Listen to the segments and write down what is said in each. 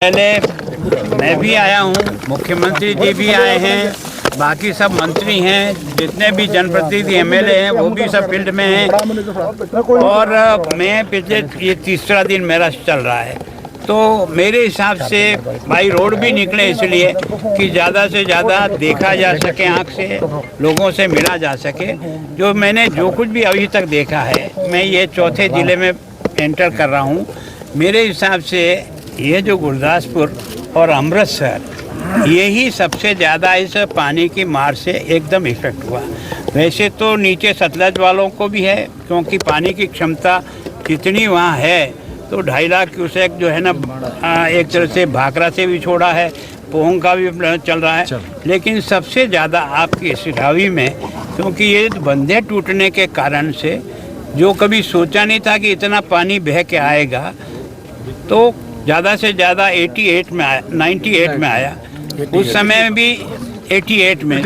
पहले मैं भी आया हूँ, मुख्यमंत्री जी भी आए हैं, बाकी सब मंत्री हैं, जितने भी जनप्रतिनिधि एमएलए हैं वो भी सब फील्ड में हैं। और मैं पिछले ये तीसरा दिन मेरा चल रहा है, तो मेरे हिसाब से भाई रोड भी निकले इसलिए कि ज़्यादा से ज़्यादा देखा जा सके, आँख से लोगों से मिला जा सके। जो कुछ भी अभी तक देखा है, मैं ये चौथे ज़िले में एंटर कर रहा हूँ। मेरे हिसाब से ये जो गुरदासपुर और अमृतसर, यही सबसे ज़्यादा इस पानी की मार से एकदम इफेक्ट हुआ। वैसे तो नीचे सतलज वालों को भी है, क्योंकि पानी की क्षमता जितनी वहाँ है, तो 2.5 लाख क्यूसेक जो है ना, एक तरह से भाखड़ा से भी छोड़ा है, पोंग का भी चल रहा है। लेकिन सबसे ज़्यादा आपकी सिरावी में, क्योंकि ये बंधे टूटने के कारण से जो कभी सोचा नहीं था कि इतना पानी बह के आएगा, तो ज़्यादा से ज़्यादा 98 में आया, 98 में आया। उस समय भी 88 में,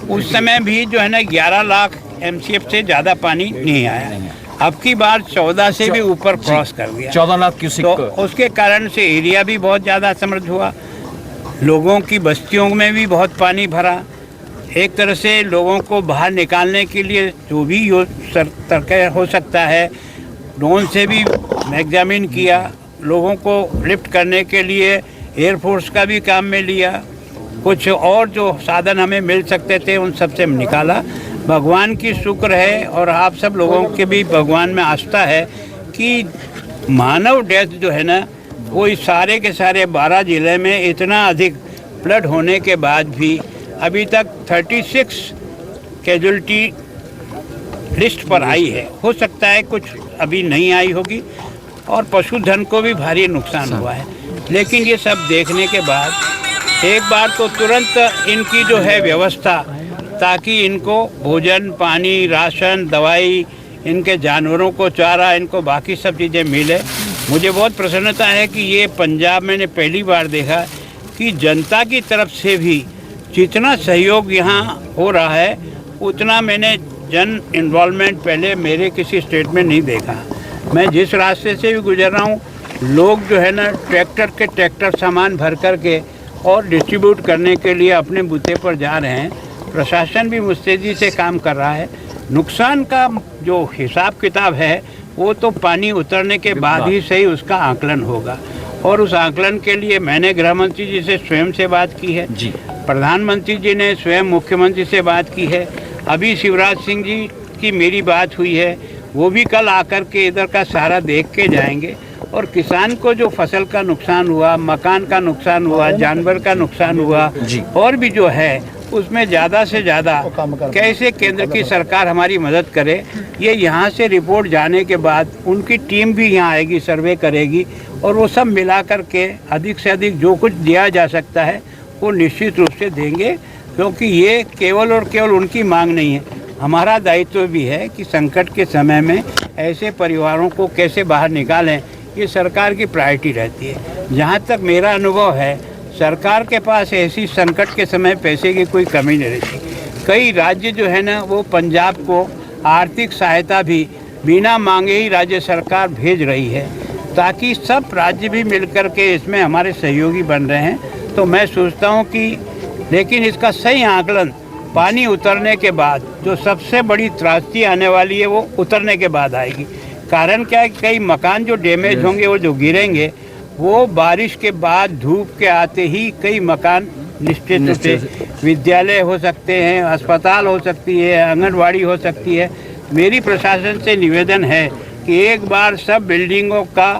उस समय भी जो है ना 11 लाख MCF से ज़्यादा पानी नहीं आया। अब की बार 14 से भी ऊपर क्रॉस कर गया, 14 लाख क्यूसेक। तो उसके कारण से एरिया भी बहुत ज़्यादा समृद्ध हुआ, लोगों की बस्तियों में भी बहुत पानी भरा। एक तरह से लोगों को बाहर निकालने के लिए जो भी तरीका हो सकता है, ड्रोन से भी एग्जामिन किया, लोगों को लिफ्ट करने के लिए एयरफोर्स का भी काम में लिया, कुछ और जो साधन हमें मिल सकते थे उन सब से निकाला। भगवान की शुक्र है और आप सब लोगों के भी भगवान में आस्था है कि मानव डेथ जो है ना, वो इस सारे के सारे 12 ज़िले में इतना अधिक फ्लड होने के बाद भी अभी तक 36 कैजुअल्टी लिस्ट पर आई है। हो सकता है कुछ अभी नहीं आई होगी, और पशुधन को भी भारी नुकसान हुआ है। लेकिन ये सब देखने के बाद एक बार तो तुरंत इनकी जो है व्यवस्था, ताकि इनको भोजन, पानी, राशन, दवाई, इनके जानवरों को चारा, इनको बाकी सब चीज़ें मिले। मुझे बहुत प्रसन्नता है कि ये पंजाब मैंने पहली बार देखा कि जनता की तरफ से भी जितना सहयोग यहाँ हो रहा है, उतना मैंने जन इन्वॉल्वमेंट पहले मेरे किसी स्टेट में नहीं देखा। मैं जिस रास्ते से भी गुजर रहा हूँ, लोग जो है ना ट्रैक्टर सामान भर कर के और डिस्ट्रीब्यूट करने के लिए अपने बूथे पर जा रहे हैं। प्रशासन भी मुस्तैदी से काम कर रहा है। नुकसान का जो हिसाब किताब है, वो तो पानी उतरने के बाद ही सही उसका आकलन होगा, और उस आकलन के लिए मैंने गृह मंत्री जी से स्वयं से बात की है जी, प्रधानमंत्री जी ने स्वयं मुख्यमंत्री से बात की है, अभी शिवराज सिंह जी की मेरी बात हुई है, वो भी कल आकर के इधर का सारा देख के जाएंगे। और किसान को जो फसल का नुकसान हुआ, मकान का नुकसान हुआ, जानवर का नुकसान हुआ, और भी जो है उसमें ज़्यादा से ज़्यादा कैसे केंद्र की सरकार हमारी मदद करे, ये यहाँ से रिपोर्ट जाने के बाद उनकी टीम भी यहाँ आएगी, सर्वे करेगी, और वो सब मिला कर के अधिक से अधिक जो कुछ दिया जा सकता है वो निश्चित रूप से देंगे। क्योंकि ये केवल और केवल उनकी मांग नहीं है, हमारा दायित्व भी है कि संकट के समय में ऐसे परिवारों को कैसे बाहर निकालें, ये सरकार की प्रायोरिटी रहती है। जहाँ तक मेरा अनुभव है, सरकार के पास ऐसी संकट के समय पैसे की कोई कमी नहीं रहती। कई राज्य जो है ना, वो पंजाब को आर्थिक सहायता भी बिना मांगे ही राज्य सरकार भेज रही है, ताकि सब राज्य भी मिलकर के इसमें हमारे सहयोगी बन रहे हैं। तो मैं सोचता हूँ कि लेकिन इसका सही आकलन पानी उतरने के बाद, जो सबसे बड़ी त्रासदी आने वाली है वो उतरने के बाद आएगी। कारण क्या है, कई मकान जो डैमेज होंगे, वो जो गिरेंगे, वो बारिश के बाद धूप के आते ही कई मकान निश्चित रूप से, विद्यालय हो सकते हैं, अस्पताल हो सकती है, आंगनवाड़ी हो सकती है। मेरी प्रशासन से निवेदन है कि एक बार सब बिल्डिंगों का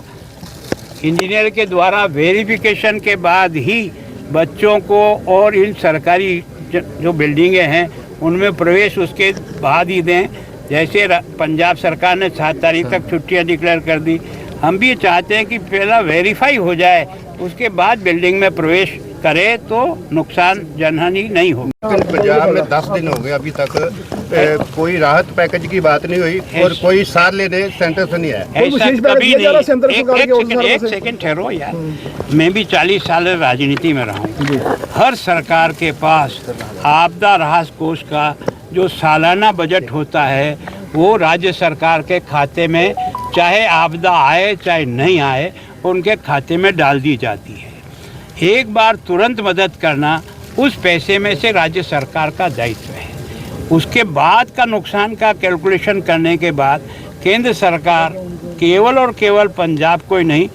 इंजीनियर के द्वारा वेरिफिकेशन के बाद ही बच्चों को और इन सरकारी जो बिल्डिंगें हैं उनमें प्रवेश उसके बाद ही दें। जैसे पंजाब सरकार ने 7 तारीख तक छुट्टियां डिक्लेयर कर दी, हम भी चाहते हैं कि पहला वेरीफाई हो जाए, उसके बाद बिल्डिंग में प्रवेश करे, तो नुकसान जनहानि नहीं होगी। पंजाब में 10 दिन हो गए, अभी तक कोई राहत पैकेज की बात नहीं हुई और कोई सार लेने सेंटर से नहीं आया। ऐसा कभी नहीं। एक सेकंड ठहरो यार, मैं भी 40 साल राजनीति में रहा हूँ। हर सरकार के पास आपदा राहत कोष का जो सालाना बजट होता है, वो राज्य सरकार के खाते में, चाहे आपदा आए चाहे नहीं आए, उनके खाते में डाल दी जाती है। एक बार तुरंत मदद करना उस पैसे में से राज्य सरकार का दायित्व है। उसके बाद का नुकसान का कैलकुलेशन करने के बाद केंद्र सरकार केवल और केवल पंजाब को ही नहीं,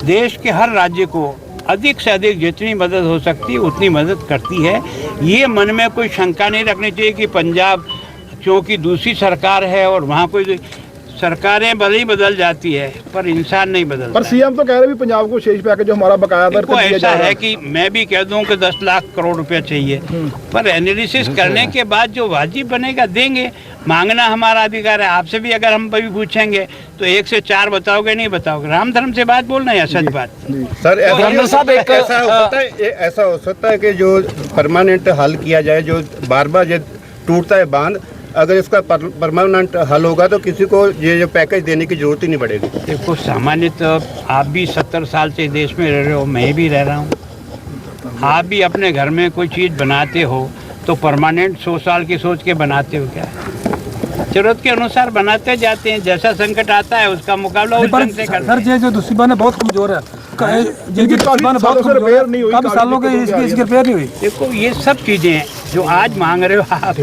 देश के हर राज्य को अधिक से अधिक जितनी मदद हो सकती है उतनी मदद करती है। ये मन में कोई शंका नहीं रखनी चाहिए कि पंजाब क्योंकि दूसरी सरकार है और वहाँ कोई सरकारें भले ही बदल जाती है पर इंसान नहीं बदलता। पर सीएम तो कह रहे भी पंजाब को शेष पैकेज जो हमारा बकाया दर देखो ऐसा है कि मैं भी कह दूं कि 10 लाख करोड़ रुपया चाहिए, पर एनालिसिस करने के बाद जो वाजिब बनेगा देंगे। मांगना हमारा अधिकार है। आपसे भी अगर हम कभी पूछेंगे तो 1 से 4 बताओगे, नहीं बताओगे। राम धर्म से बात बोलना है, सच बात। सर ऐसा हो सकता है कि जो परमानेंट हल किया जाए, जो बार बार जो टूटता है बांध, अगर इसका परमानेंट हल होगा तो किसी को ये पैकेज देने की जरूरत ही नहीं पड़ेगी। देखो सामान्यतः आप भी 70 साल से देश में रह रहे हो, मैं भी रह रहा हूँ। आप भी अपने घर में कोई चीज़ बनाते हो तो परमानेंट 100 साल की सोच के बनाते हो क्या? जरूरत के अनुसार बनाते जाते हैं। जैसा संकट आता है उसका मुकाबला उस ढंग से करते हैं। सर जो दूसरी बात बहुत कमजोर है, जिनकी रिपेयर नहीं हुई, काफी सालों के इसकी रिपेयर नहीं हुई। देखो ये सब चीजें हैं जो आज मांग रहे हो आप,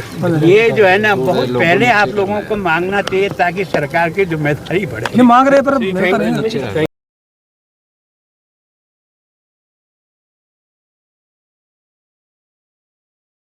ये जो है ना बहुत पहले आप लोगों को मांगना चाहिए ताकि सरकार की जिम्मेदारी बढ़े। मांग रहे पर